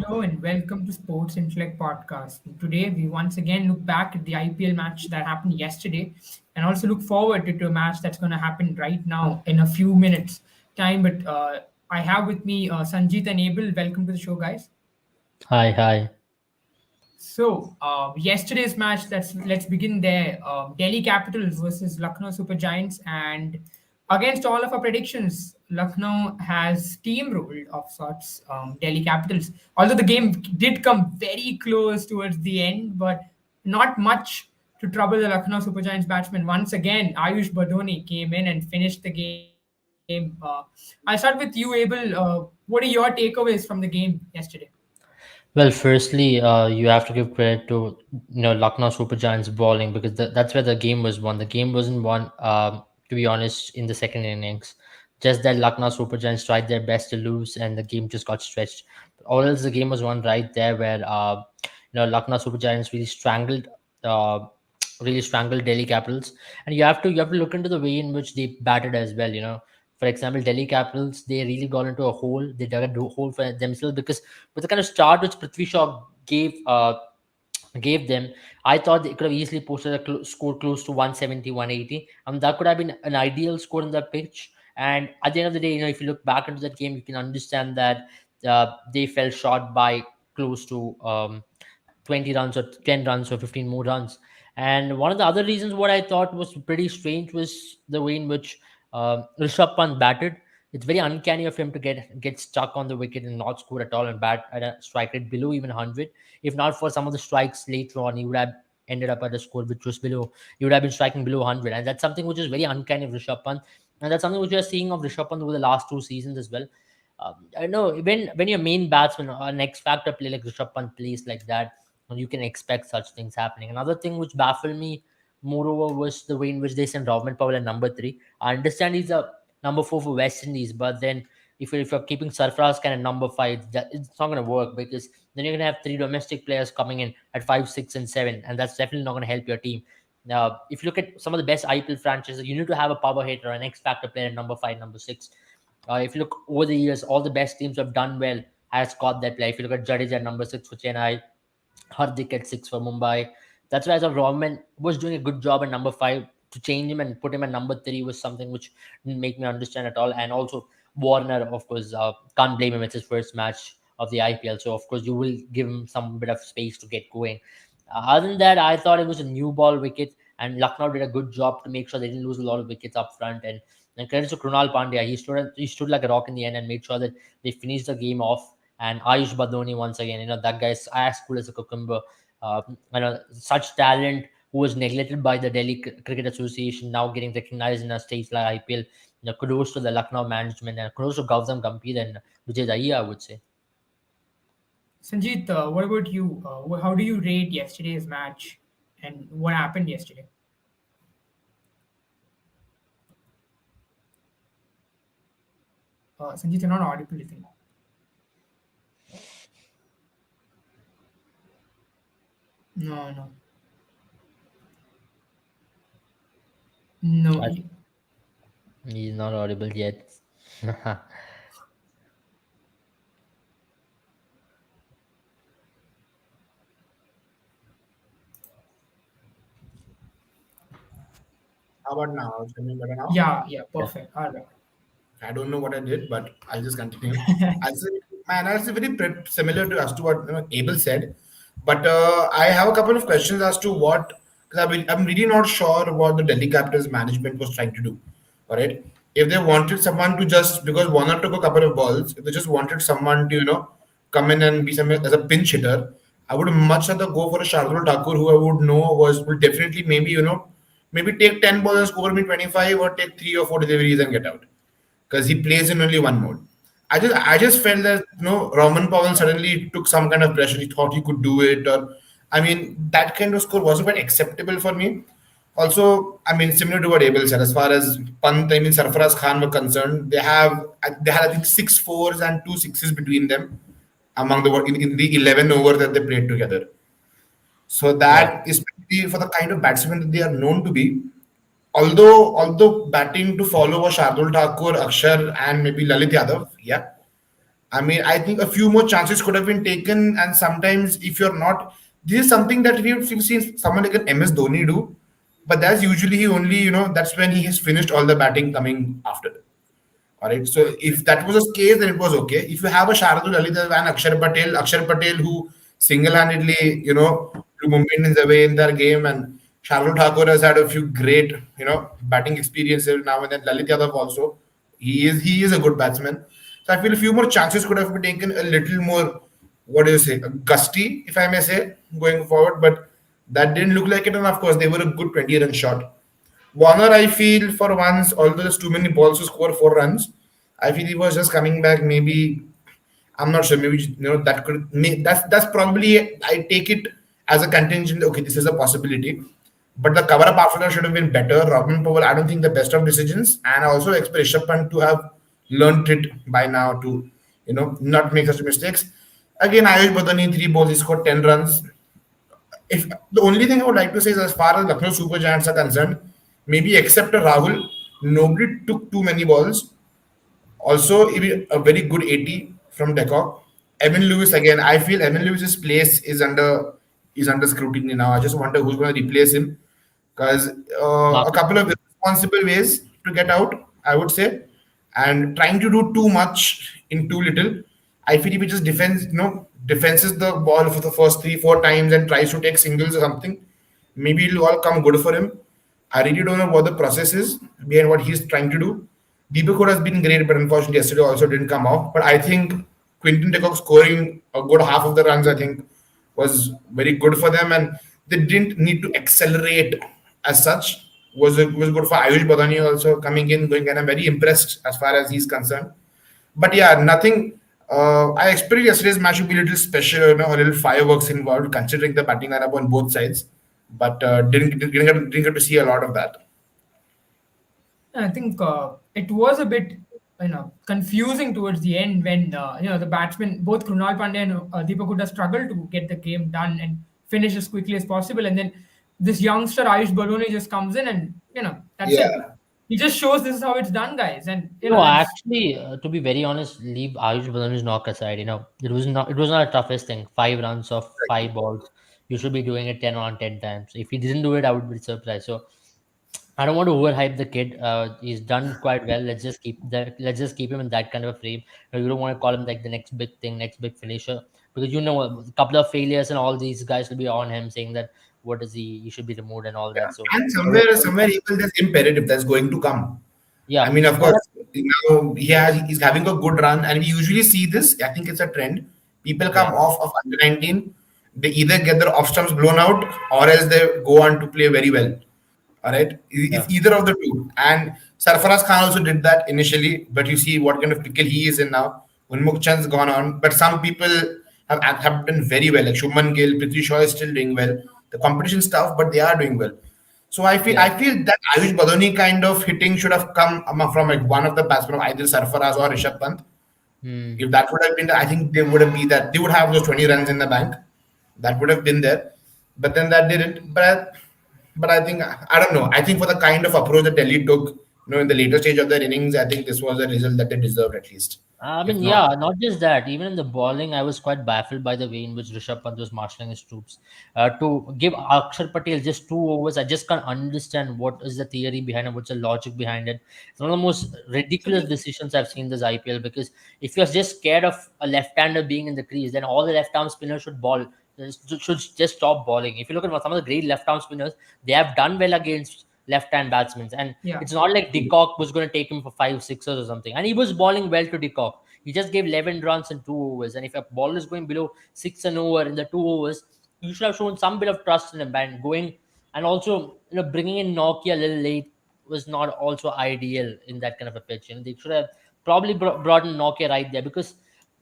Hello and welcome to Sports Intellect Podcast. Today we once again look back at the IPL match that happened yesterday and also look forward to a match that's going to happen right now in a few minutes time. But I have with me Sanjeet and Abel. Welcome to the show, guys. Hi, hi. So yesterday's match. Let's begin there. Delhi Capitals versus Lucknow Super Giants, and against all of our predictions, Lucknow has steamrolled of sorts Delhi Capitals. Although the game did come very close towards the end, but not much to trouble the Lucknow Super Giants batsmen. Once again, Ayush Badoni came in and finished the game. I'll start with you, Abel. What are your takeaways from the game yesterday? Well, firstly, you have to give credit to Lucknow Super Giants bowling because that's where the game was won. The game wasn't won, to be honest, in the second innings. Just that Lucknow Super Giants tried their best to lose, and the game just got stretched. Or else the game was won right there, where Lucknow Super Giants uh, really strangled Delhi Capitals. And you have to look into the way in which they batted as well. For example, Delhi Capitals, they really got into a hole. They dug a hole for themselves because with the kind of start which Prithvi Shaw gave them, I thought they could have easily posted a score close to 170, 180. That could have been an ideal score in that pitch. And at the end of the day, if you look back into that game, you can understand that they fell short by close to 20 runs or 10 runs or 15 more runs. And one of the other reasons what I thought was pretty strange was the way in which Rishabh Pant batted. It's very uncanny of him to get stuck on the wicket and not score at all and bat at a strike rate below even 100. If not for some of the strikes later on, he would have ended up at a score which was below. He would have been striking below 100, and that's something which is very uncanny of Rishabh Pant, and that's something which we are seeing of Rishabh Pant over the last two seasons as well. I know when your main batsman or an X factor play like Rishabh Pant plays like that, you can expect such things happening. Another thing which baffled me, moreover, was the way in which they sent Rovman Powell at number three. I understand he's a number four for West Indies, but then if you're keeping Sarfaraz Khan at number five, it's not going to work because then you're going to have three domestic players coming in at five, six, and seven, and that's definitely not going to help your team. Now, if you look at some of the best IPL franchises, you need to have a power hitter, an X factor player at number five, number six. If you look over the years, all the best teams have done well has got that player. If you look at Jadeja at number six for Chennai, Hardik at six for Mumbai. That's why as a Roman was doing a good job at number five. To change him and put him at number three was something which didn't make me understand at all. And also Warner, of course, can't blame him. It's his first match of the IPL, so of course you will give him some bit of space to get going. Other than that, I thought it was a new ball wicket, and Lucknow did a good job to make sure they didn't lose a lot of wickets up front. And credit to Krunal Pandya, he stood like a rock in the end and made sure that they finished the game off. And Ayush Badoni once again, that guy's as cool as a cucumber. Such talent who was neglected by the Delhi Cricket Association, now getting recognized in a stage like IPL. Kudos to the Lucknow management and kudos to Gautam Gambhir and Vijay Dahiya, I would say. Sanjeet, what about you? How do you rate yesterday's match and what happened yesterday? Sanjeet, you're not audible, I think. No, no, no. I, he's not audible yet. How about now? Tell me better now. Yeah, yeah, Yeah. perfect. All right. I don't know what I did, but I'll just continue. I say my analysis is very similar to as to what Abel said, but I have a couple of questions as to what because I'm really not sure what the Delhi Capitals management was trying to do. All right, if they wanted someone to just because Warner took a couple of balls, if they just wanted someone to come in and be some as a pinch hitter, I would much rather go for a Shardul Thakur who I would know will definitely maybe take 10 balls and score me 25 or take 3 or 4 deliveries and get out because he plays in only one mode. I just felt that Roman Powell suddenly took some kind of pressure. He thought he could do it, or I mean that kind of score wasn't quite acceptable for me. Also, I mean similar to what Abel said, as far as Pant, I mean Sarfaraz Khan were concerned, they had I think 6 4s and 2 6s between them among in the 11 over that they played together. So Yeah. that especially for the kind of batsmen that they are known to be, although batting to follow was Shardul Thakur, Akshar, and maybe Lalit Yadav, yeah. I mean, I think a few more chances could have been taken, and sometimes if you're not, this is something that we've seen someone like an MS Dhoni do, but that's usually he only, that's when he has finished all the batting coming after. All right. So if that was the case, then it was okay. If you have a Shardul Lalitha and Akshar Patel who single-handedly, blew Mumbai Indians away in their game, and Shardul Thakur has had a few great, batting experiences now and then. Lalit Yadav also, he is a good batsman. So I feel a few more chances could have been taken, a little more, what do you say, gusty, if I may say, going forward. But that didn't look like it, and of course they were a good 20-run shot. Warner, I feel for once, although there's too many balls to score 4 runs, I feel he was just coming back. Maybe I'm not sure. Maybe that that's probably I take it as a contingent. Okay, this is a possibility, but the cover up after that should have been better. Robin Powell, I don't think the best of decisions, and I also expect Rishabh Pant to have learned it by now to not make such mistakes. Again, Ayush Badani 3 balls, he scored 10 runs. If the only thing I would like to say is, as far as Lucknow Super Giants are concerned, maybe except Rahul, nobody took too many balls. Also, even a very good 80 from Decock. Evan Lewis again. I feel Evan Lewis's place is under scrutiny now. I just wonder who's going to replace him, because a Marcus, couple of irresponsible ways to get out, I would say, and trying to do too much in too little. I feel if he just defenses the ball for the first 3 4 times and tries to take singles or something, maybe it'll all come good for him. I really don't know what the process is behind what he's trying to do. Deepak Hooda has been great, but unfortunately yesterday also didn't come off. But I think Quinton de Kock scoring a good half of the runs, I think, was very good for them, and they didn't need to accelerate as such. Was good for Ayush Badani also coming in, going, and I'm very impressed as far as he's concerned. But yeah, nothing. I expected yesterday's match to be a little special, a little fireworks involved, considering the batting lineup on both sides. But didn't get to see a lot of that. I think it was a bit, confusing towards the end when the batsmen, both Krunal Pandey and Deepak Hooda, struggled to get the game done and finish as quickly as possible. And then this youngster Ayush Baloni just comes in, and that's it. Yeah, He just shows this is how it's done, guys, and no, that's actually, to be very honest, leave Ayush Badani's knock aside. It was not a toughest thing. 5 runs of 5 balls. You should be doing it 10 on 10 times. If he didn't do it, I would be surprised. So I don't want to overhype the kid. He's done quite well. Let's just keep him in that kind of a frame. You don't want to call him like the next big thing, next big finisher, because a couple of failures and all these guys will be on him saying that what is he should be removed and all yeah. that. So And somewhere even there's imperative that's going to come. I yeah, mean, of no, course, now he's having a good run, and we usually see this. I think it's a trend. People yeah, come off of under 19, they either get their off stumps blown out, or else they go on to play very well. All right, yeah, it's either of the two. And Sarfaraz Khan also did that initially, but you see what kind of pickle he is in now. Unmukh Chand's gone on, but some people have done very well. Like Shubman Gill, Prithvi Shaw is still doing well. The competition stuff, but they are doing well. So I feel yeah. I feel that Ayush Badoni kind of hitting should have come from like one of the batsmen of either Sarfaraz or Rishabh Pant. Hmm. If that would have been, I think they would have been that they would have those 20 runs in the bank. That would have been there, but then that didn't. But I think I don't know. I think for the kind of approach that Delhi took, in the later stage of their innings, I think this was a result that they deserved at least. I If mean, not, yeah, not just that. Even in the bowling, I was quite baffled by the way in which Rishabh Pant was marshalling his troops. To give Akshar Patel just 2 overs, I just can't understand what is the theory behind it, what's the logic behind it. It's one of the most ridiculous decisions I've seen this IPL, because if you're just scared of a left-hander being in the crease, then all the left-arm spinners should ball, should just stop bowling. If you look at some of the great left-arm spinners, they have done well against left-hand batsmen, and yeah. it's not like De Kock was going to take him for 5 sixers or something. And he was bowling well to De Kock. He just gave 11 runs in 2 overs. And if a ball is going below 6 and over in the 2 overs, you should have shown some bit of trust in him and going. And also, bringing in Nokia a little late was not also ideal in that kind of a pitch. They should have probably brought in Nokia right there, because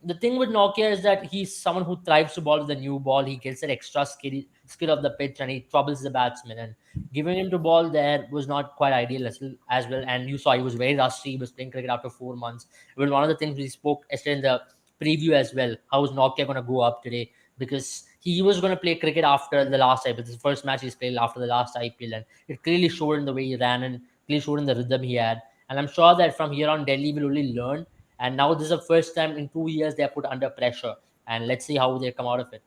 the thing with Nokia is that he's someone who thrives to bowl with a new ball. He gets that extra skill of the pitch, and he troubles the batsman. And giving him to ball there was not quite ideal as well. And you saw he was very rusty. He was playing cricket after 4 months. It was one of the things we spoke yesterday in the preview as well. How is Nokia going to go up today? Because he was going to play cricket after the last IPL. This is the first match he's played after the last IPL, and it clearly showed in the way he ran and clearly showed in the rhythm he had. And I'm sure that from here on, Delhi will only learn. And now this is the first time in 2 years they're put under pressure. And let's see how they come out of it.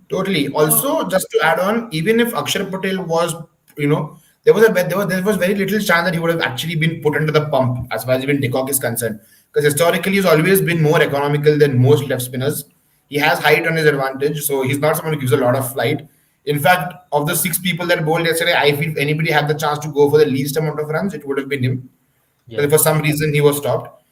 Totally. Uh, Also, just to add on, even if Akshar Patel was, there was very little chance that he would have actually been put under the pump as far as even De Kock is concerned. Because historically, he's always been more economical than most left spinners. He has height on his advantage, so he's not someone who gives a lot of flight. In fact, of the six people that bowled yesterday, I feel if anybody had the chance to go for the least amount of runs, it would have been him. Yeah. But for some reason, he was stopped.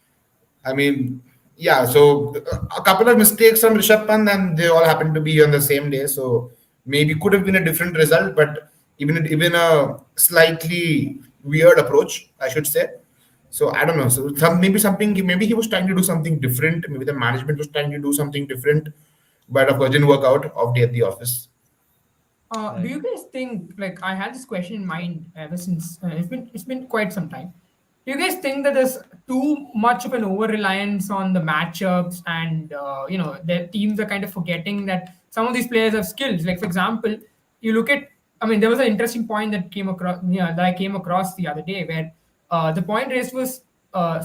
I mean, yeah, so a couple of mistakes from Rishabh Pant, and they all happened to be on the same day. So maybe could have been a different result, but even a slightly weird approach, I should say. So I don't know. So maybe he was trying to do something different. Maybe the management was trying to do something different, but of course didn't work out of day at the office. do Right. you guys think, like, I had this question in mind ever since it's been quite some time. Do you guys think that there's too much of an over reliance on the matchups, and the teams are kind of forgetting that some of these players have skills? Like, for example, you look at, I mean, there was an interesting point that came across, that I came across the other day, where the point raised was,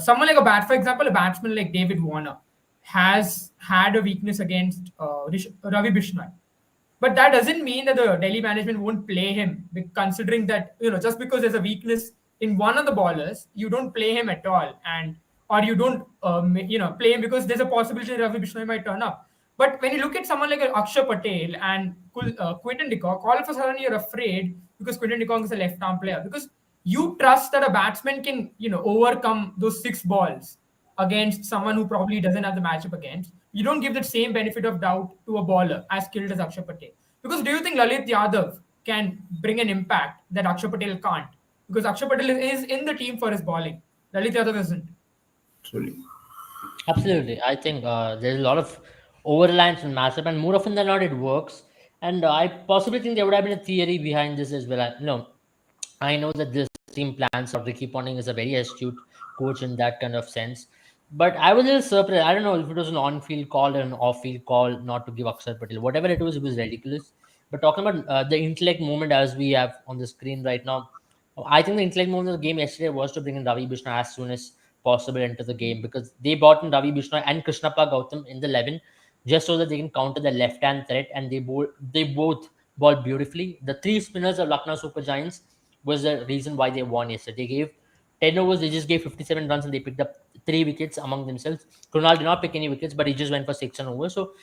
someone like for example, a batsman like David Warner has had a weakness against Ravi Bishnoi, but that doesn't mean that the Delhi management won't play him, considering that, just because there's a weakness in one of the bowlers, you don't play him at all, and or you don't play him because there's a possibility that Ravi Bishnoi might turn up. But when you look at someone like Akshay Patel and Quinton de Kock, all of a sudden you're afraid because Quinton de Kock is a left-arm player, because you trust that a batsman can overcome those six balls against someone who probably doesn't have the matchup against. You don't give that same benefit of doubt to a bowler as skilled as Akshay Patel. Because do you think Lalit Yadav can bring an impact that Akshay Patel can't? Because Akshay Patel is in the team for his bowling. Lalit Yadav isn't. Truly. Absolutely. I think there's a lot of over reliance on matchup, and more often than not, it works. And I possibly think there would have been a theory behind this as well. I know that this team plans out. Ricky Ponting is a very astute coach in that kind of sense. But I was a little surprised. I don't know if it was an on-field call or an off-field call not to give Akshar Patel. Whatever it was ridiculous. But talking about the intellect movement as we have on the screen right now, I think the intellect movement of the game yesterday was to bring in Ravi Bishnoi as soon as possible into the game, because they brought in Ravi Bishnoi and Krishnappa Gautam in the 11 just so that they can counter the left-hand threat, and they both bowled beautifully. The three spinners of Lucknow Super Giants was the reason why they won yesterday. They gave 10 overs, they just gave 57 runs and they picked up 3 wickets among themselves. Kunal did not pick any wickets, but he just went for 6 overs. So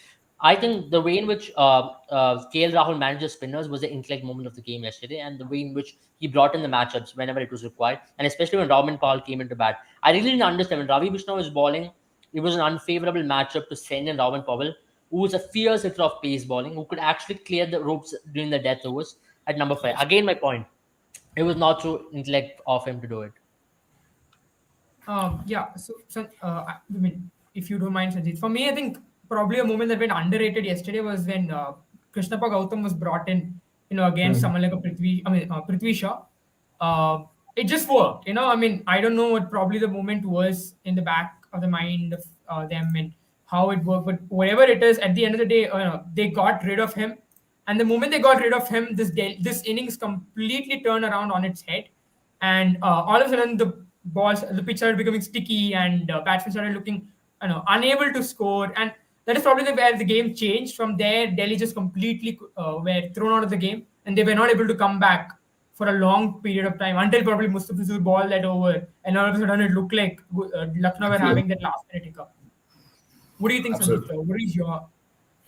I think the way in which KL Rahul managed the spinners was the intellect moment of the game yesterday, and the way in which he brought in the matchups whenever it was required, and especially when Robin Powell came into bat. I really didn't understand when Ravi Bishnoi was bowling. It was an unfavorable matchup to send in Robin Powell, who was a fierce hitter of pace bowling, who could actually clear the ropes during the death overs at number 5. Again, my point. It was not through intellect of him to do it. Yeah. I mean, if you don't mind, Sanjeev, for me, I think probably a moment that went underrated yesterday was when Krishnappa Gautam was brought in, against someone like a Prithvi Shaw. It just worked, I mean, I don't know what probably the moment was in the back of the mind of them and how it worked, but whatever it is, at the end of the day, they got rid of him, and the moment they got rid of him, this innings completely turned around on its head, and all of a sudden the pitch started becoming sticky, and batsmen started looking, unable to score, and that is probably where the game changed. From there, Delhi just completely were thrown out of the game, and they were not able to come back for a long period of time until probably Mustafizur ball that over, and all of a sudden it looked like Lucknow were having that last minute hiccup. What do you think, Sandeep? Absolutely. What is your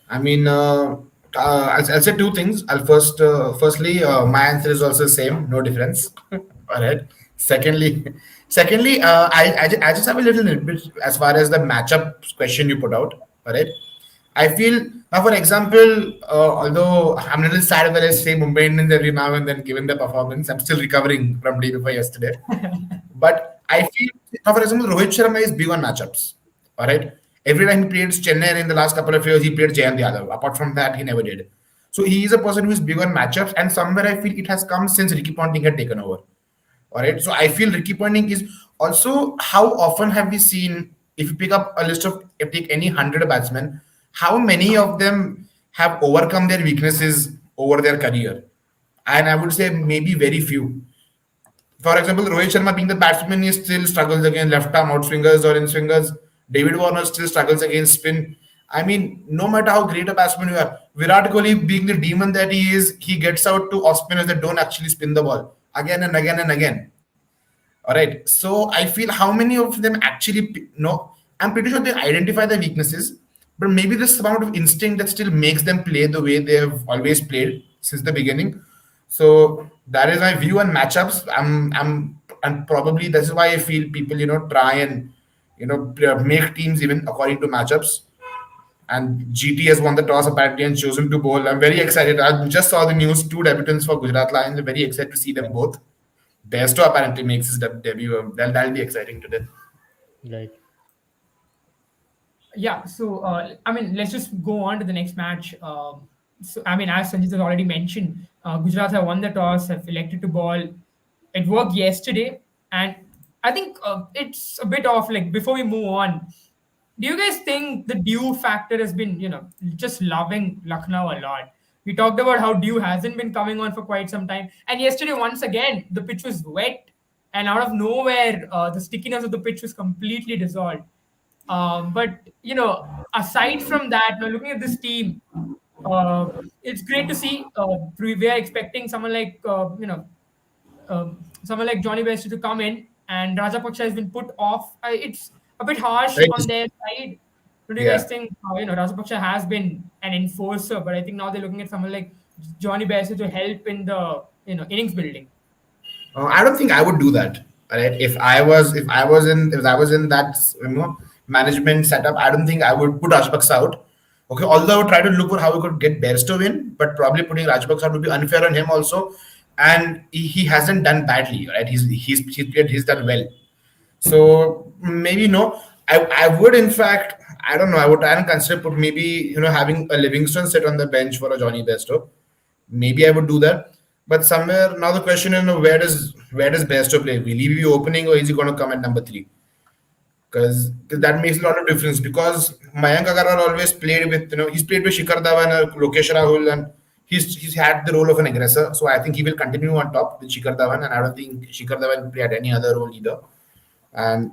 I mean, I'll say two things. Firstly, my answer is also the same, no difference. All right. Secondly, I just have a little bit as far as the matchup question you put out. All right. I feel now, for example, although I'm a little sad when I say Mumbai Indians every now and then, given the performance, I'm still recovering from day before yesterday. But I feel, now, for example, Rohit Sharma is big on matchups. All right. Every time he played Chennai in the last couple of years, he played Jayant Yadav. Apart from that, he never did. So he is a person who is big on matchups, and somewhere I feel it has come since Ricky Ponting had taken over. All right. So I feel Ricky Ponting is also, how often have we seen, if you pick up a list of, if take any 100 batsmen, how many of them have overcome their weaknesses over their career? And I would say maybe very few. For example, Rohit Sharma being the batsman, he still struggles against left arm outswingers or in swingers. David Warner still struggles against spin. I mean, no matter how great a batsman you are, Virat Kohli being the demon that he is, he gets out to off spinners that don't actually spin the ball again and again and again. All right. So I feel how many of them actually know. I'm pretty sure they identify their weaknesses, but maybe there's some amount of instinct that still makes them play the way they have always played since the beginning. So that is my view on matchups. And probably that's why I feel people, try and, make teams even according to matchups. And GT has won the toss apparently and chosen to bowl. I'm very excited. I just saw the news, two debutants for Gujarat Lions. I'm very excited to see them both. Bairstow apparently makes his debut. That'll be exciting today. Right. Yeah, so I mean, let's just go on to the next match. So I mean, as Sanjit has already mentioned, Gujarat have won the toss, have elected to ball. It worked yesterday, and I think it's a bit off. Like before we move on, do you guys think the dew factor has been, just loving Lucknow a lot? We talked about how dew hasn't been coming on for quite some time, and yesterday once again the pitch was wet, and out of nowhere the stickiness of the pitch was completely dissolved. But aside from that, now looking at this team, it's great to see. We are expecting someone like Johnny Best to come in, and Rajapaksha has been put off. It's a bit harsh Right? on their side. Do you guys Yeah. think Rajapaksha has been an enforcer, but I think now they're looking at someone like Johnny Best to help in the innings building. I don't think I would do that. Right? If I was in that management setup, I don't think I would put Rajpaksa out. Okay, although I would try to look for how we could get Bairstow in, but probably putting Rajpaksa out would be unfair on him also. And he hasn't done badly, right? He's done well. So maybe no. I would in fact, I don't know. I would try and consider put maybe having a Livingston sit on the bench for a Johnny Bairstow. Maybe I would do that. But somewhere now the question is, where does Bairstow play? Will he be opening or is he going to come at number three? Because that makes a lot of difference. Because Mayank Agarwal always played with he's played with Shikhar Dhawan and Lokesh Rahul, and he's had the role of an aggressor. So I think he will continue on top with Shikhar Dhawan, and I don't think Shikhar Dhawan will play at any other role either. And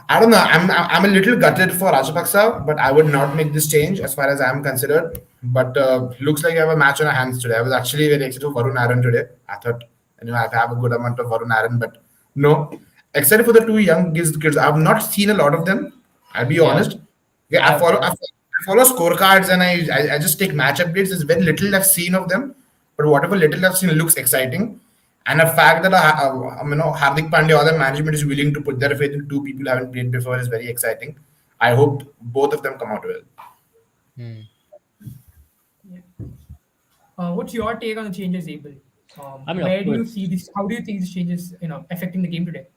I don't know. I'm a little gutted for Rajapaksa, but I would not make this change as far as I'm considered. But looks like I have a match on our hands today. I was actually very excited for Varun Aaron today. I thought I have a good amount of Varun Aaron, but no. Except for the two young kids, I've not seen a lot of them. I'll be Yeah. honest. Yeah, I follow. I follow scorecards and I just take match updates. There's very little I've seen of them, but whatever little I've seen looks exciting. And the fact that Hardik Pandya or the management is willing to put their faith in two people who haven't played before is very exciting. I hope both of them come out well. Hmm. Yeah. What's your take on the changes, Abel? I mean, of Where do you see course. this? How do you think these changes, affecting the game today?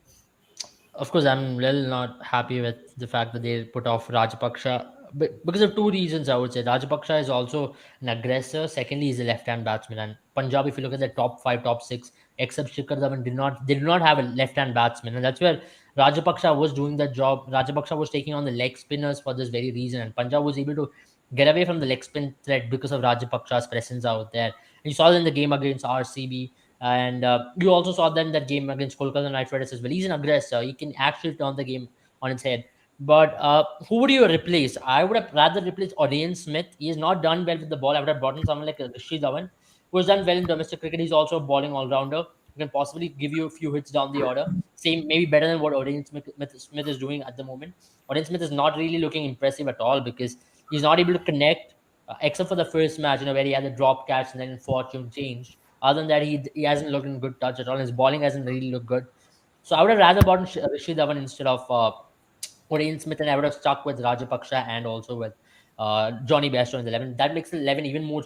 Of course, I'm really not happy with the fact that they put off Rajapaksha, but because of two reasons, I would say Rajapaksha is also an aggressor. Secondly, he's a left-hand batsman, and Punjab, if you look at the top five, top six, except Shikhar Dhawan, did not have a left-hand batsman, and that's where Rajapaksha was doing that job. Rajapaksha was taking on the leg spinners for this very reason, and Punjab was able to get away from the leg spin threat because of Rajapaksha's presence out there. And you saw it in the game against RCB. And you also saw that in that game against Kolkata Knight Riders as well. He's an aggressor. He can actually turn the game on its head. But who would you replace? I would have rather replaced Orion Smith. He has not done well with the ball. I would have brought in someone like Rishi Dhawan, who has done well in domestic cricket. He's also a bowling all-rounder who can possibly give you a few hits down the order. Same, maybe better than what Orion Smith is doing at the moment. Orion Smith is not really looking impressive at all because he's not able to connect, except for the first match, where he had the drop catch and then fortune changed. Other than that, he hasn't looked in good touch at all. His bowling hasn't really looked good. So I would have rather bought in Rishi Dhawan instead of Orion Smith, and I would have stuck with Rajapaksha and also with Johnny Bairstow in the 11. That makes the 11 even more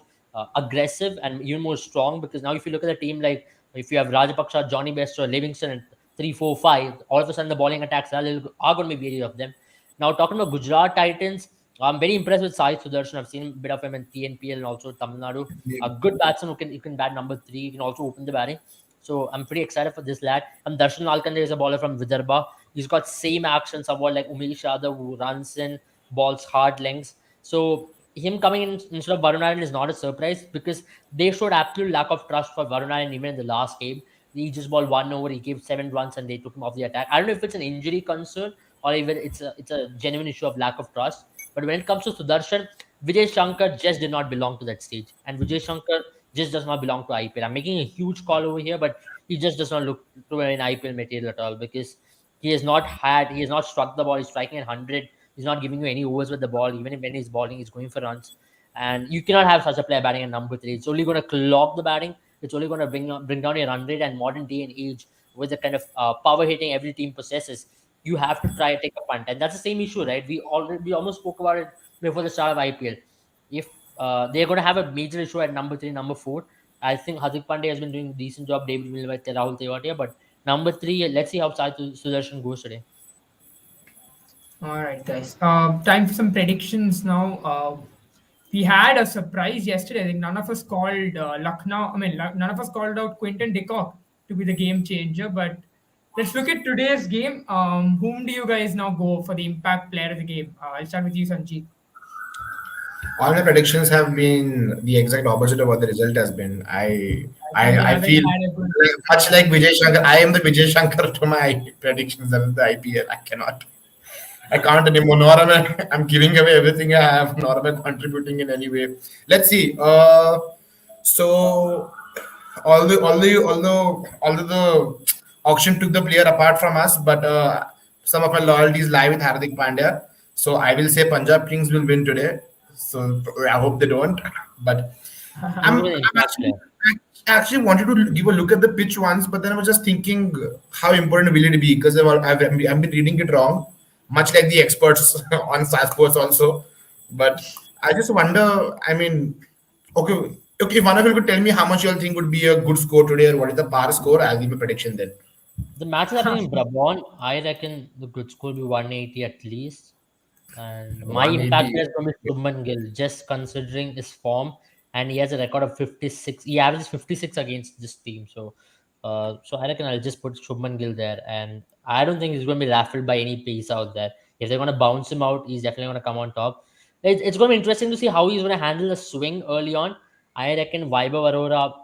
aggressive and even more strong because now if you look at the team, like if you have Rajapaksha, Johnny Bairstow, Livingston, and 3, 4, 5, all of a sudden the bowling attacks are going to be varied of them. Now talking about Gujarat Titans, I'm very impressed with Sai Sudarshan. I've seen a bit of him in TNPL and also Tamil Nadu. A good batsman who can bat number 3. He can also open the batting. So I'm pretty excited for this lad. And Darshan Alkande is a bowler from Vidarbha. He's got same action somewhat like Umesh Yadav, who runs in, balls hard lengths. So him coming in instead of Varun Aaron is not a surprise because they showed absolute lack of trust for Varun Aaron even in the last game. He just balled 1 over, he gave 7 runs, and they took him off the attack. I don't know if it's an injury concern or even it's a genuine issue of lack of trust. But when it comes to Sudarshan, Vijay Shankar just did not belong to that stage, and Vijay Shankar just does not belong to IPL. I'm making a huge call over here, but he just does not look to an IPL material at all because he has not struck the ball. He's striking at 100. He's not giving you any overs with the ball. Even if when he's bowling, he's going for runs. And you cannot have such a player batting at number three. It's only going to clog the batting. It's only going to bring down your run rate. And modern day and age, with the kind of power hitting every team possesses, you have to try to take a punt. And that's the same issue, right? We almost spoke about it before the start of IPL. If they're going to have a major issue at number three, number four, I think Hardik Pandey has been doing a decent job. David Milner, Rahul Tewatia, but number three, let's see how Sai Sudarshan goes today. All right, guys. Time for some predictions now. We had a surprise yesterday. I think none of us called Lucknow. None of us called out Quinton de Kock to be the game changer. But let's look at today's game. Whom do you guys now go for the impact player of the game? I'll start with you, Sanjeev. All my predictions have been the exact opposite of what the result has been. I think I Another feel had a good. much like Vijay Shankar. I am the Vijay Shankar to my predictions of the IPL. I can't anymore. Nor am I'm giving away everything I have. Nor am I contributing in any way. Let's see. So although the auction took the player apart from us, but some of my loyalties lie with Hardik Pandya. So I will say Punjab Kings will win today. So I hope they don't. But Who I'm, will I'm impact actually player? I actually wanted to give a look at the pitch once, but then I was just thinking how important will it be because I've been reading it wrong, much like the experts on Star Sports also. But I just wonder. I mean, okay. If one of you could tell me how much you all think would be a good score today, or what is the par score, I'll give a prediction then. The match is happening in Brabant. I reckon the good score will be 180 at least. And my impact 180. player is going to be Shubman Gill, just considering his form. And he has a record of 56. He averages 56 against this team. So I reckon I'll just put Shubman Gill there. And I don't think he's going to be raffled by any pace out there. If they're going to bounce him out, he's definitely going to come on top. It's going to be interesting to see how he's going to handle the swing early on. I reckon Vaibhav Arora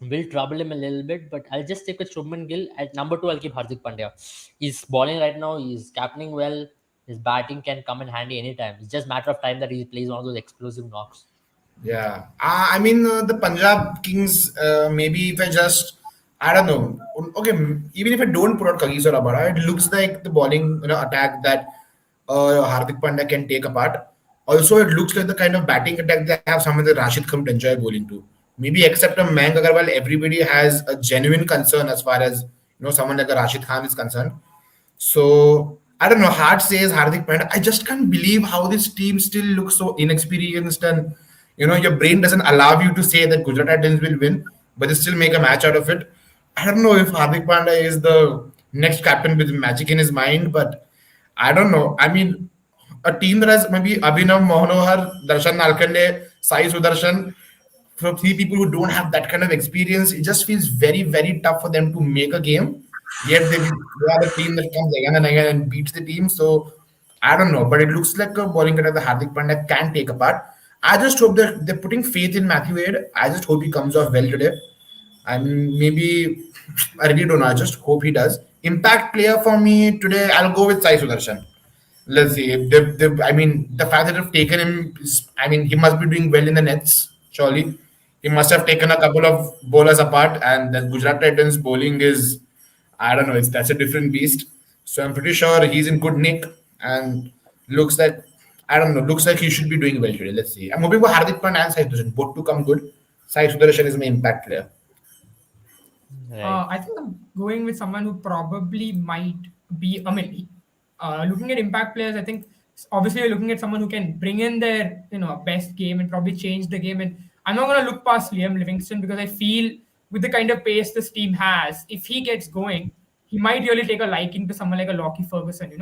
will trouble him a little bit, but I'll just stick with Shubman Gill. At number two, I'll keep Hardik Pandya. He's balling right now. He's captaining well. His batting can come in handy anytime. It's just a matter of time that he plays one of those explosive knocks. Yeah, I mean the Punjab Kings. Maybe if I don't know. Okay, even if I don't put out Kagis or Abara, it looks like the bowling, attack that Hardik Pandya can take apart. Also, it looks like the kind of batting attack they have someone that Rashid Khan would enjoy bowling to. Maybe except a Mayank Agarwal, everybody has a genuine concern as far as someone like a Rashid Khan is concerned. So I don't know. Heart says Hardik Pandya. I just can't believe how this team still looks so inexperienced, and your brain doesn't allow you to say that Gujarat Titans will win, but they still make a match out of it. I don't know if Hardik Pandya is the next captain with magic in his mind, but I don't know. I mean, a team that has maybe Abhinav Monohar, Darshan Nalkande, Sai Sudarshan, for three people who don't have that kind of experience, it just feels very, very tough for them to make a game. Yet they are the team that comes again and again and beats the team. So I don't know, but it looks like a bowling attack that Hardik Pandya can take apart. I just hope that they're putting faith in Matthew Wade. I just hope he comes off well today. And maybe I really don't know. I just hope he does. Impact player for me today, I'll go with Sai Sudarshan. Let's see. If I mean, the fact that they've taken him, I mean, he must be doing well in the nets, surely. He must have taken a couple of bowlers apart, and the Gujarat Titans bowling is, I don't know, that's a different beast. So I'm pretty sure he's in good nick and looks like, I don't know, looks like he should be doing well today. Let's see. I'm hoping for Hardik Pandya and Sai Sudarshan both to come good. Sai Sudarshan is my impact player. Right. I think I'm going with someone who probably might be. Looking at impact players, I think obviously you're looking at someone who can bring in their best game and probably change the game. And I'm not going to look past Liam Livingston because I feel with the kind of pace this team has, if he gets going, he might really take a liking to someone like a Lockie Ferguson,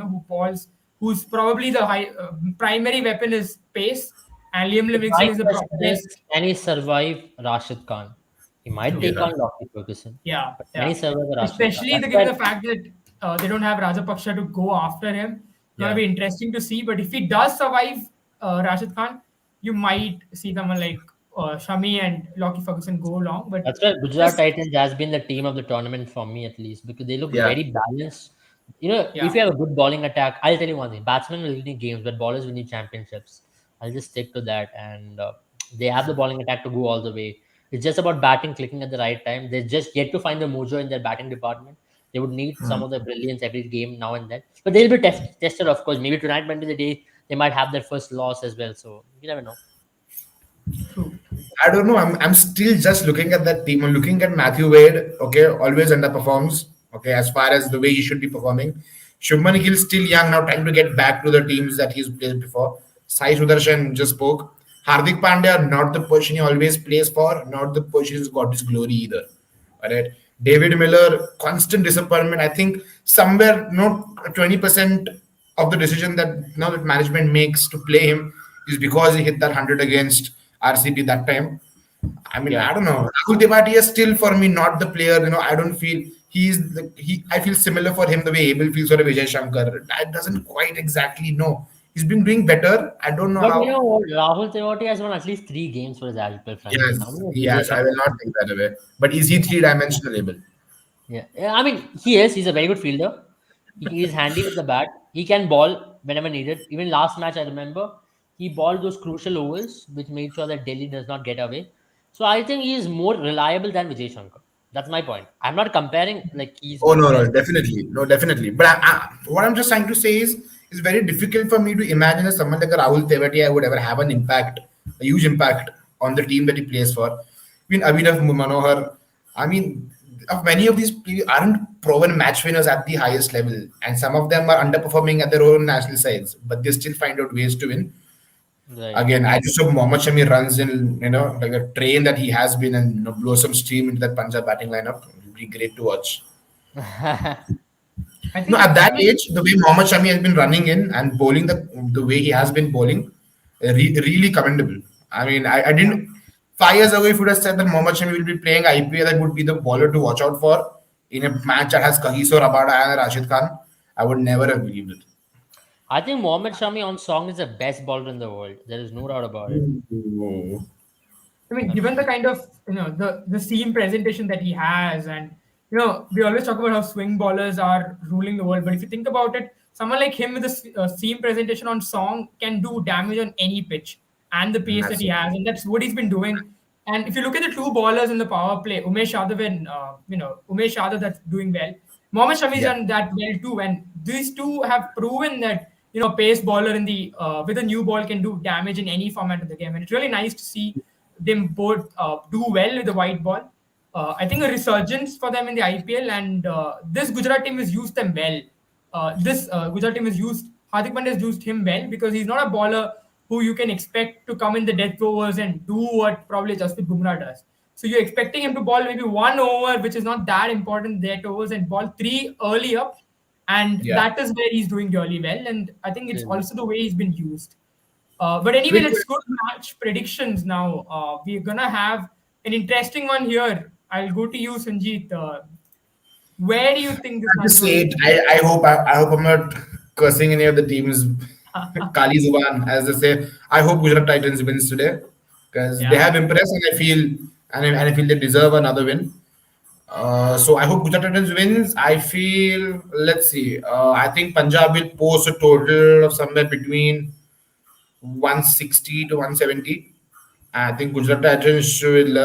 who's probably the primary weapon is pace, and Liam Livingston My is the question is, best. can he survive Rashid Khan? He might True. take Yeah. on Lockie Ferguson, Yeah, but can he yeah. survive Rashid Khan? Especially That's given where, the fact that they don't have Rajapaksha to go after him. It's gonna yeah. be interesting to see. But if he does survive Rashid Khan, you might see someone like Shami and Lockie Ferguson go along. But That's where Gujarat just Titans has been the team of the tournament for me at least because they look Yeah. very balanced. If Yeah, you have a good bowling attack, I'll tell you one thing: batsmen will win games, but bowlers win championships. I'll just stick to that, and they have the bowling attack to go all the way. It's just about batting, clicking at the right time. They're just yet to find the mojo in their batting department. They would need some of the brilliance every game now and then, but they'll be tested, of course. Maybe tonight might be the day they might have their first loss as well. So you never know. true, true. I don't know. I'm still just looking at that team. I'm looking at Matthew Wade. Okay, always underperforms. Okay, as far as the way he should be performing. Shubman Gill still young now, trying to get back to the teams that he's played before. Sai Sudarshan just spoke. Hardik Pandya, not the position he always plays for, not the position he's got his glory either. All right. David Miller, constant disappointment. I think somewhere, 20% of the decision that now that management makes to play him is because he hit that 100 against RCB that time. I mean, Yeah. I don't know. Rahul Tewati is still for me not the player. I don't feel he. I feel similar for him the way Abel feels for Vijay Shankar. I doesn't quite exactly know. He's been doing better. I don't know But you know how. what? Rahul Tewati has won at least 3 games for his IPL franchise now. Yes, Vijay yes. I will Shankar. not take that away. But is he three-dimensional Abel? Yeah, yeah. I mean, he is. He's a very good fielder. He is handy with the bat. He can ball whenever needed. Even last match, I remember he balled those crucial overs, which made sure that Delhi does not get away. So I think he is more reliable than Vijay Shankar. That's my point. I'm not comparing like he's Oh one of no, the no, best. definitely, no, definitely. But what I'm just trying to say is, it's very difficult for me to imagine that someone like a Rahul Tevatia would ever have an impact, a huge impact on the team that he plays for. I mean, Abhinav Manohar. I mean, of many of these people aren't proven match winners at the highest level, and some of them are underperforming at their own national sides, but they still find out ways to win. Right. Again, I just hope Mohammad Shami runs in, like a train that he has been, and blow some steam into that Punjab batting lineup. It'll be great to watch. I No, think at that I mean age, the way Mohammad Shami has been running in and bowling the way he has been bowling, really commendable. I mean, I yeah. didn't 5 years ago if you would have said that Mohammad Shami will be playing IPL, that would be the bowler to watch out for in a match that has Kagiso Rabada and Rashid Khan, I would never have believed it. I think Mohammad Shami on song is the best bowler in the world. There is no doubt about it. Ooh. I mean, given the Absolutely. kind of the seam presentation that he has, and we always talk about how swing bowlers are ruling the world. But if you think about it, someone like him with a seam presentation on song can do damage on any pitch and the pace that he Massive. has, and that's what he's been doing. And if you look at the two bowlers in the power play, Umesh Yadav and Umesh Yadav, that's doing well. Mohammad Shami's Yeah. done that well too, and these two have proven that pace bowler in the with a new ball can do damage in any format of the game, and it's really nice to see them both do well with the white ball. I think a resurgence for them in the IPL, and this Gujarat team has used them well. This Gujarat team has used Hardik Pandya has used him well because he's not a bowler who you can expect to come in the death overs and do what probably Jasprit Bumrah does. So you're expecting him to bowl maybe 1 over, which is not that important, death overs, and ball three early up, and Yeah. that is where he's doing really well. And I think it's Absolutely. also the way he's been used. But anyway, Quick let's go to match predictions now. We're gonna have an interesting one here. I'll go to you, Sanjeet. Where do you think this I match just is say going it. I hope I'm not cursing any of the teams. to? Kali Zuban, as they say. I hope Gujarat Titans wins today because they Yeah. have impressed, and I feel they deserve another win. So I hope Gujarat Titans wins. I feel, let's see. I think Punjab will post a total of somewhere between 160 to 170. I think Gujarat Titans will.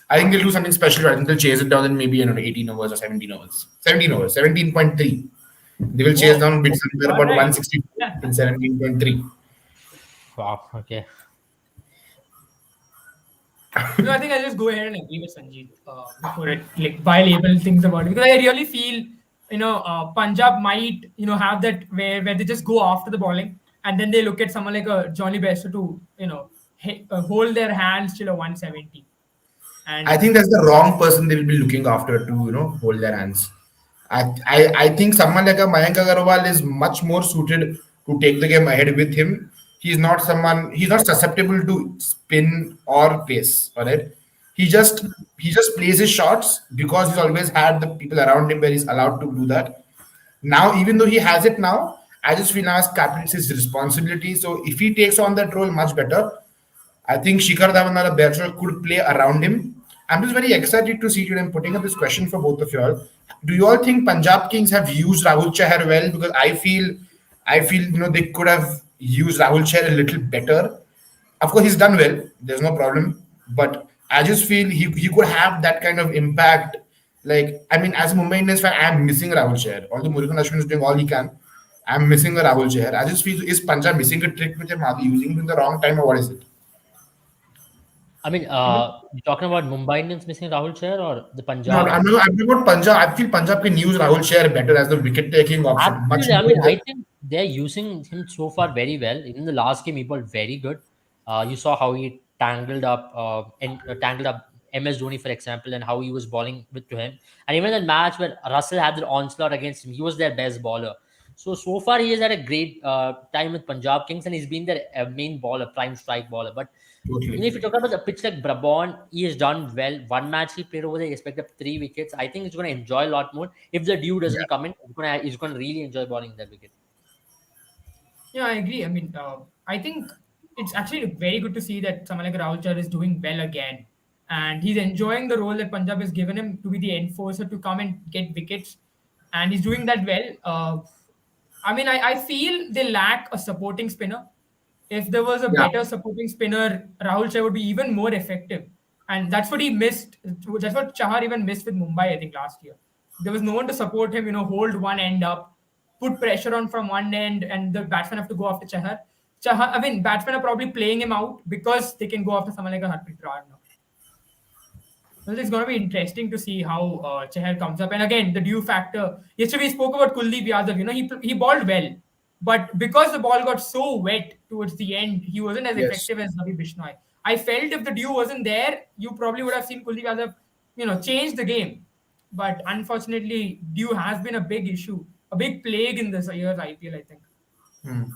I think they'll do something special. I think they'll chase it down in maybe 18 overs or 17 overs. 17 overs, 17.3. They will chase Whoa. down bit somewhere All about right. 160 in 17.3. Wow. Okay. No, I think I'll just go ahead and agree with Sanjeev before it like while able thinks about it, because I really feel Punjab might have that where they just go after the bowling and then they look at someone like a Johnny Bairstow to hold their hands till a 170. I And think that's the wrong person they will be looking after to hold their hands. I think someone like a Mayank Agarwal is much more suited to take the game ahead with him. He's not susceptible to spin or pace. All right, he just he just plays his shots because he's always had the people around him where he's allowed to do that. Now, even though he has it now, I just feel now as captain it's his responsibility. So if he takes on that role much better, I think Shikhar Dhawan or Bertrand could play around him. I'm just very excited to see today. I'm putting up this question for both of you all. Do you all think Punjab Kings have used Rahul Chahar well? Because I feel they could have used Rahul Chahar a little better. Of course, he's done well. There's no problem. But I just feel he could have that kind of impact. Like, I mean, as a Mumbai Indians fan, I'm missing Rahul Chahar. Although Murugan Ashwin is doing all he can, I'm missing a Rahul Chahar. I just feel, is Punjab missing a trick with him? Are they using him in the wrong time or what is it? I mean, I mean, you're talking about Mumbai Indians missing Rahul Chair or the No, Punjab? I'm talking about Punjab. I feel Punjab can use Rahul Chahar better as the wicket taking option, much Absolutely. I more mean, than I think they're using him so far very well. In the last game, he bowled very good. You saw how he tangled up MS Dhoni, for example, and how he was bowling with to him. And even the match where Russell had the onslaught against him, he was their best bowler. So far, he has had a great time with Punjab Kings, and he's been their main bowler, prime strike bowler. But totally. if you talk about the pitch like Brabant, he has done well. One match he played over there, he expected 3 wickets. I think he's going to enjoy a lot more. If the dew doesn't come in, he's gonna really enjoy bowling that wicket. yeah, I agree. I mean, I think it's actually very good to see that someone like Rahul Chahar is doing well again. And he's enjoying the role that Punjab has given him to be the enforcer to come and get wickets. And he's doing that well. I mean, I feel they lack a supporting spinner. If there was a Yeah. better supporting spinner, Rahul Chahar would be even more effective. And that's what he missed. That's what Chahar even missed with Mumbai, I think, last year. There was no one to support him, hold one end up, put pressure on from one end, and the batsmen have to go after Chahar. I mean, batsmen are probably playing him out because they can go after someone like a Harpreet Brar now. Well, it's going to be interesting to see how Chahar comes up. And again, the due factor. Yesterday we spoke about Kuldeep Yadav. He bowled well, but because the ball got so wet towards the end, he wasn't as Yes. effective as Ravi Bishnoi. I felt if the dew wasn't there, you probably would have seen Kuldeep Yadav, change the game. But unfortunately, dew has been a big issue, a big plague in this year's IPL, I think.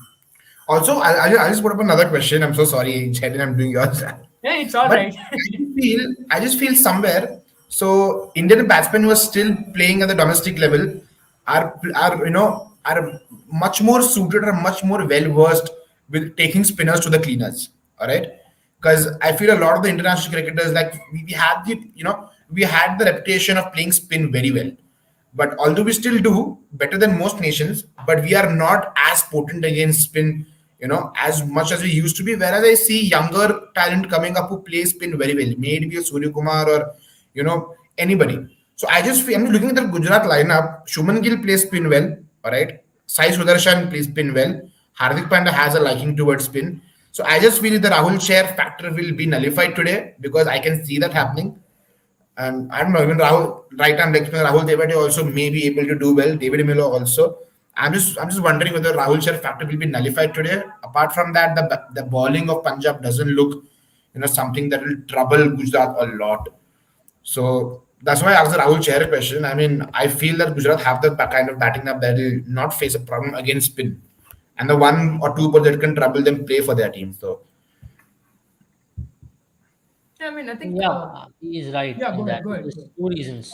Also, I just put up another question. I'm so sorry, Jadin, I'm doing yours. Yeah, it's all But right. I just feel somewhere. So Indian batsmen who are still playing at the domestic level are much more suited or much more well versed with taking spinners to the cleaners. All right, because I feel a lot of the international cricketers, like we had we had the reputation of playing spin very well. But although we still do better than most nations, but we are not as potent against spin, as much as we used to be. Whereas I see younger talent coming up who play spin very well, maybe a Surya Kumar or anybody. So I'm looking at the Gujarat lineup. Shuman Gill plays spin well, all right. Sai Sudarshan plays spin well. Hardik Pandya has a liking towards spin. So I just feel the Rahul Chair factor will be nullified today because I can see that happening. And I don't know, even Rahul, right hand leg spinner Rahul Devade also may be able to do well. David Milo also. I'm just wondering whether Rahul Shah factor will be nullified today. Apart from that, the bowling of Punjab doesn't look, something that will trouble Gujarat a lot. So that's why I asked the Rahul Chair question. I mean, I feel that Gujarat have the kind of batting up that will not face a problem against spin, and the one or two balls that can trouble them play for their team. So Yeah, I mean, I think. Yeah, he is right Yeah, in go ahead, that. go ahead. There's two reasons.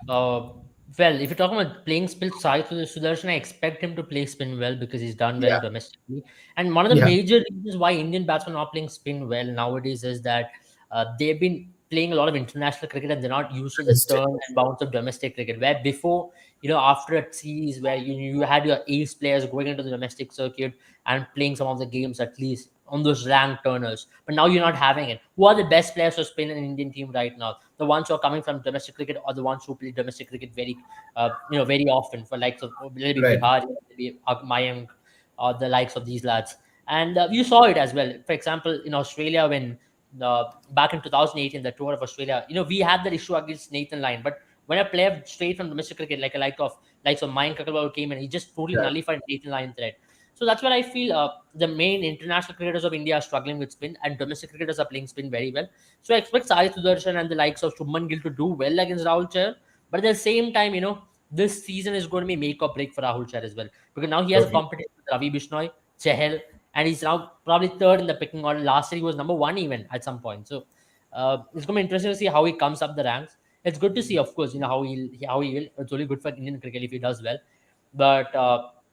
Uh, well, if you're talking about playing spin side to the Sudarshan, I expect him to play spin well because he's done well yeah, domestically. And one of the yeah, major reasons why Indian batsmen are not playing spin well nowadays is that they've been playing a lot of international cricket and they're not used to the yes, turn and bounce of domestic cricket. Where before, after a series where you had your ace players going into the domestic circuit and playing some of the games at least on those ranked turners. But now you're not having it. Who are the best players to spin in an Indian team right now? The ones who are coming from domestic cricket or the ones who play domestic cricket very often for likes of maybe right, Bihar, maybe Mayank, or the likes of these lads. And you saw it as well. For example, in Australia when back in 2018, the tour of Australia, we had that issue against Nathan Lyon. But when a player straight from domestic cricket, like a likes of Mayank Agarwal came in, he just totally yeah, nullified Nathan Lyon threat. So that's where I feel the main international cricketers of India are struggling with spin, and domestic cricketers are playing spin very well. So I expect Sai Sudarshan and the likes of Shubman Gill to do well against Rahul Chahar. But at the same time, this season is going to be make or break for Rahul Chahar as well. Because now he has a totally, competition with Ravi Bishnoi, Chahal, and he's now probably third in the picking order. Last year he was number one even at some point. So it's going to be interesting to see how he comes up the ranks. It's good to see, of course, how he will. It's only good for Indian cricket if he does well. But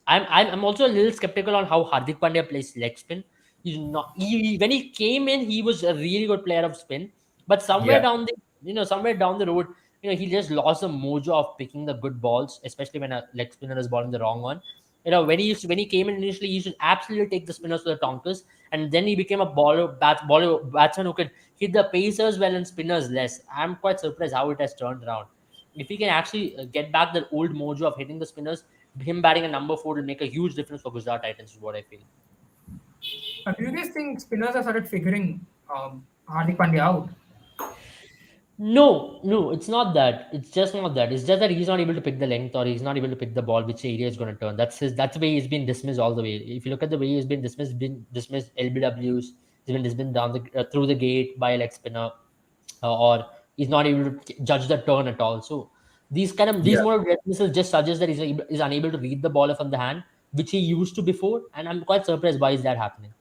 I'm also a little skeptical on how Hardik Pandya plays leg spin. He's not when he came in, he was a really good player of spin. But somewhere yeah, down the somewhere down the road, he just lost the mojo of picking the good balls, especially when a leg spinner is balling the wrong one. When he came in initially, he should absolutely take the spinners to the tonkers, and then he became a batsman who could hit the pacers well and spinners less. I'm quite surprised how it has turned around. If he can actually get back that old mojo of hitting the spinners, him batting a number four will make a huge difference for Gujarat Titans, is what I feel. Do you guys think spinners have started figuring Hardik Pandya out? No, no, it's not that. It's just not that. It's just that he's not able to pick the length or he's not able to pick the ball which area is going to turn. That's the way he's been dismissed all the way. If you look at the way he's been dismissed LBWs, he's been dismissed down through the gate by a leg spinner, or he's not able to judge the turn at all. So these Yeah. more of dismissals just suggest that he's unable to read the ball from the hand, which he used to before, and I'm quite surprised why is that happening.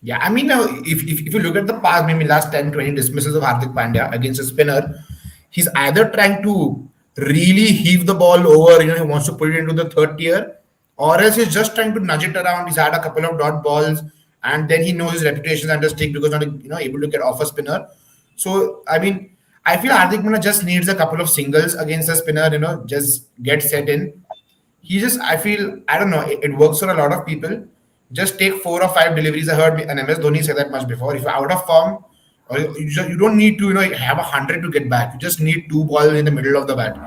Yeah, I mean, if you look at the past, maybe last 10, 20 dismissals of Hardik Pandya against a spinner, he's either trying to really heave the ball over, he wants to put it into the third tier, or else he's just trying to nudge it around. He's had a couple of dot balls, and then he knows his reputation is under stake because not able to get off a spinner. So, I mean, I feel Hardik Pandya just needs a couple of singles against a spinner, just get set in. He just, I feel, I don't know, it works for a lot of people. Just take 4 or 5 deliveries. I heard an MS Dhoni say that much before. If you're out of form, or you don't need to have 100 to get back. You just need 2 balls in the middle of the bat.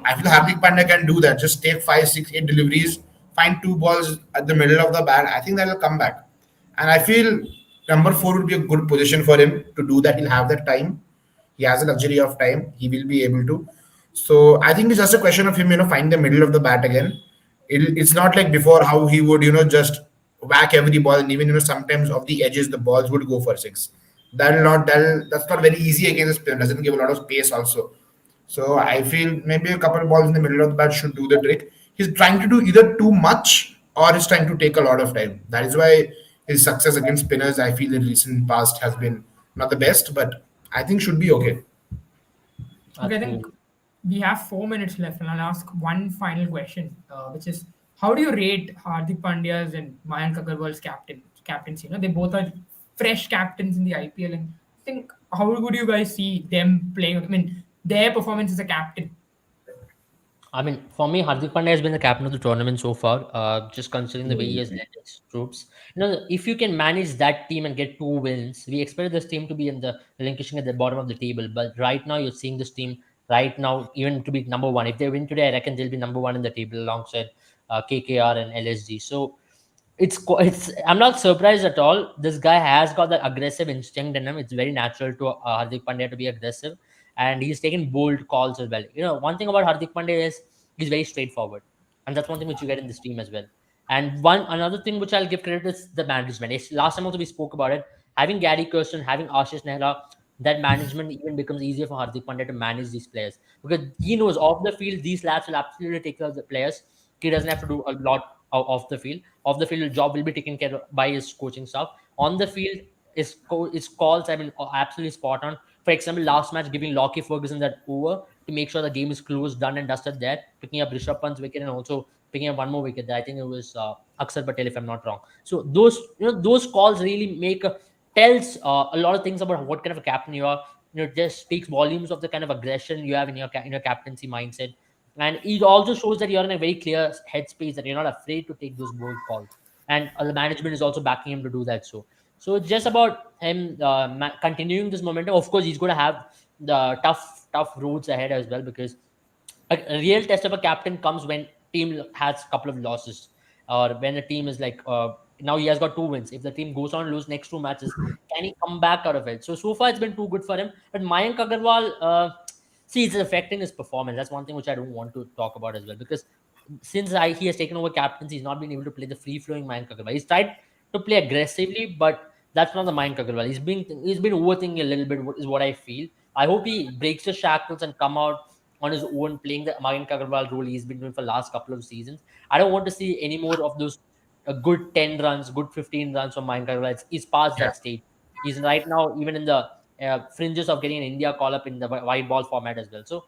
I feel Hardik Pandya can do that. Just take 5, 6, 8 deliveries, find 2 balls at the middle of the bat. I think that will come back. And I feel number 4 would be a good position for him to do that. He'll have that time. He has a luxury of time. He will be able to. So I think it's just a question of him, find the middle of the bat again. It's not like before how he would, just whack every ball, and even sometimes off the edges the balls would go for six. That's not very easy against a spinner. Doesn't give a lot of space also. So I feel maybe a couple of balls in the middle of the bat should do the trick. He's trying to do either too much or he's trying to take a lot of time. That is why his success against spinners, I feel, in recent past has been not the best, but I think should be okay. Okay, I think Absolutely. we have 4 minutes left, and I'll ask one final question, which is, how do you rate Hardik Pandya's and Mayank Agarwal's captaincy? They both are fresh captains in the IPL, and I think how would you guys see them playing? I mean, their performance as a captain. I mean, for me, Hardik Pandya has been the captain of the tournament so far. Just considering the way he has led his troops, if you can manage that team and get 2 wins, we expected this team to be in the relinquishing at the bottom of the table. But right now, you're seeing this team right now even to be number one. If they win today, I reckon they'll be number one in the table alongside KKR and LSG. So it's I'm not surprised at all. This guy has got that aggressive instinct in him. It's very natural to Hardik Pandya to be aggressive, and he's taken bold calls as well. One thing about Hardik Pandya is he's very straightforward, and that's one thing which you get in this team as well. And one another thing which I'll give credit is the management. Last time also we spoke about it. Having Gary Kirsten, having Ashish Nehra, that management even becomes easier for Hardik Pandya to manage these players because he knows off the field these lads will absolutely take care of the players. He doesn't have to do a lot off the field. Off the field, job will be taken care of by his coaching staff. On the field, his calls, I mean, are absolutely spot on. For example, last match, giving Lockie Ferguson that over to make sure the game is closed, done and dusted there, picking up Rishabh Pant's wicket and also picking up one more wicket there. I think it was Akshar Patel, if I'm not wrong. So those calls really tells a lot of things about what kind of a captain you are. Just speaks volumes of the kind of aggression you have in your captaincy mindset, and it also shows that you're in a very clear headspace, that you're not afraid to take those bold calls, and the management is also backing him to do that. So it's just about him continuing this momentum. Of course, he's going to have the tough roads ahead as well, because a real test of a captain comes when team has a couple of losses, or when the team is like now he has got 2 wins. If the team goes on and lose next 2 matches, can he come back out of it? So far it's been too good for him. But Mayank Agarwal, see, it's affecting his performance. That's one thing which I don't want to talk about as well, because since he has taken over captaincy, he's not been able to play the free flowing Mayank Agarwal. He's tried to play aggressively, but that's not the Mayank Agarwal. He's been overthinking a little bit, is what I feel. I hope he breaks the shackles and come out on his own, playing the Mayank Agarwal role he's been doing for the last couple of seasons. I don't want to see any more of those good 10 runs, good 15 runs from Mayank Agarwal. He's past Yeah. that stage. He's right now even in the fringes of getting an India call up in the white ball format as well. So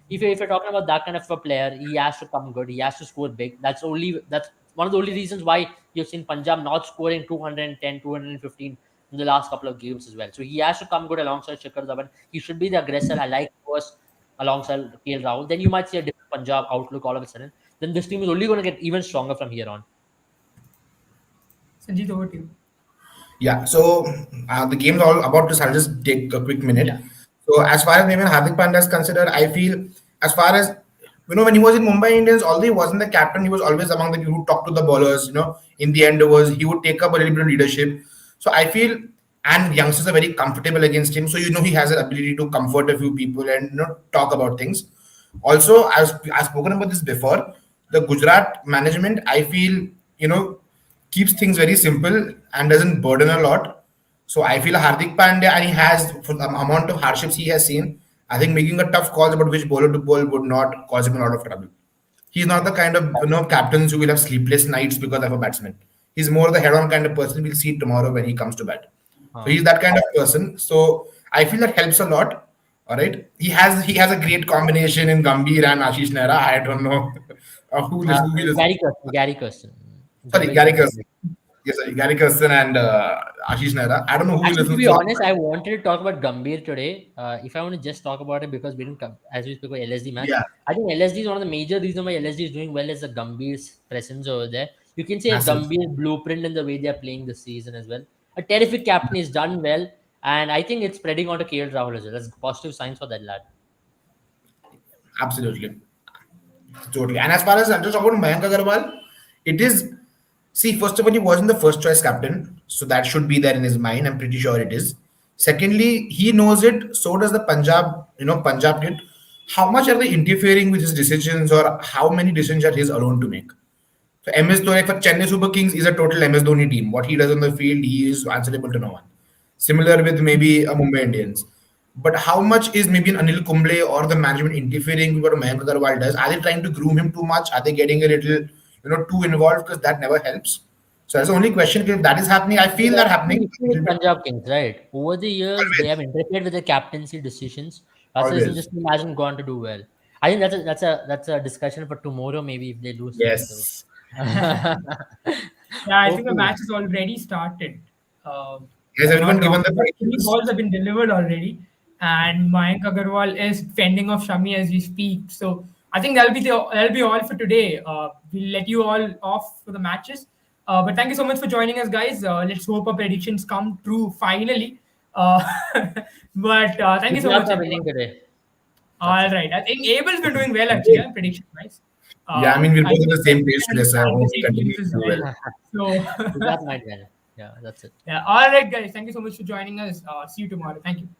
if you're talking about that kind of a player, he has to come good. He has to score big. That's one of the only reasons why you've seen Punjab not scoring 210, 215 in the last couple of games as well. So he has to come good alongside Shikhar Dhawan. He should be the aggressor. I like first alongside KL Rahul. Then you might see a different Punjab outlook all of a sudden. Then this team is only going to get even stronger from here on. Sanjeet, over to you. Yeah, so the game's all about to start. I'll just take a quick minute. Yeah. So as far as maybe Hardik Pandya is considered, I feel as far as when he was in Mumbai Indians, although he wasn't the captain, he was always among the people who talked to the bowlers. In the end, he would take up a little bit of leadership. So I feel, and youngsters are very comfortable against him. So he has an ability to comfort a few people and talk about things. Also, I've spoken about this before. The Gujarat management, I feel, keeps things very simple and doesn't burden a lot. So I feel Hardik Pandya, and he has, for the amount of hardships he has seen, I think making a tough call about which bowler to bowl would not cause him a lot of trouble. He's not the kind of captains who will have sleepless nights because of a batsman. He's more the head-on kind of person. We'll see it tomorrow when he comes to bat. So he's that kind of person. So I feel that helps a lot. All right. He has a great combination in Gambhir and Ashish Nehra. I don't know who will Gary Kirsten. Sorry, Gary Kirsten. Yes, sorry, Gary Kirsten and Ashish Nehra. I don't know who will Actually, to listen be to. honest, I wanted to talk about Gambhir today. If I want to just talk about it because we didn't come, as we spoke about LSD match, Yeah, I think LSD is one of the major reasons why LSD is doing well is the Gambhir's presence over there. You can see a massive. Gambhir blueprint in the way they are playing this season as well. A terrific captain is done well, and I think it's spreading on to KL Rahul as well. That's positive signs for that lad. Absolutely. Totally. And as far as I'm just talking about Mayank Agarwal, it is, see, first of all, he wasn't the first choice captain. So that should be there in his mind. I'm pretty sure it is. Secondly, he knows it. So does the Punjab kid. How much are they interfering with his decisions, or how many decisions are his alone to make? So MS Dhoni for Chennai Super Kings is a total MS Dhoni team. What he does on the field, he is answerable to no one. Similar with maybe a Mumbai Indians. But how much is maybe an Anil Kumble or the management interfering with what Mayank Agarwal does? Are they trying to groom him too much? Are they getting a little, too involved? Because that never helps. So that's the only question. If that is happening, I feel that The happening. issue with Punjab Kings, right? Over the years, they have interfered with the captaincy decisions. That's the reason Always. this team hasn't gone to do well. I think that's a discussion for tomorrow. Maybe if they lose today, so. Yes. Yeah, I think the Hopefully. match has already started. Has If I'm everyone not given wrong, the the three predictions? balls have been delivered already, and Mayank Agarwal is fending off Shami as we speak. So I think that'll be all for today. We'll let you all off for the matches. But thank you so much for joining us, guys. Let's hope our predictions come true finally. Uh, but thank you so Gujarat much, are everyone. winning today. That's All it. right. I think Abel's been doing well actually, prediction wise. Yeah, I mean, we're I both on think the same page today, and so I hope we same continue teams to as do well. well. So Gujarat might win. Yeah, that's it. yeah. All right, guys. Thank you so much for joining us. See you tomorrow. Thank you.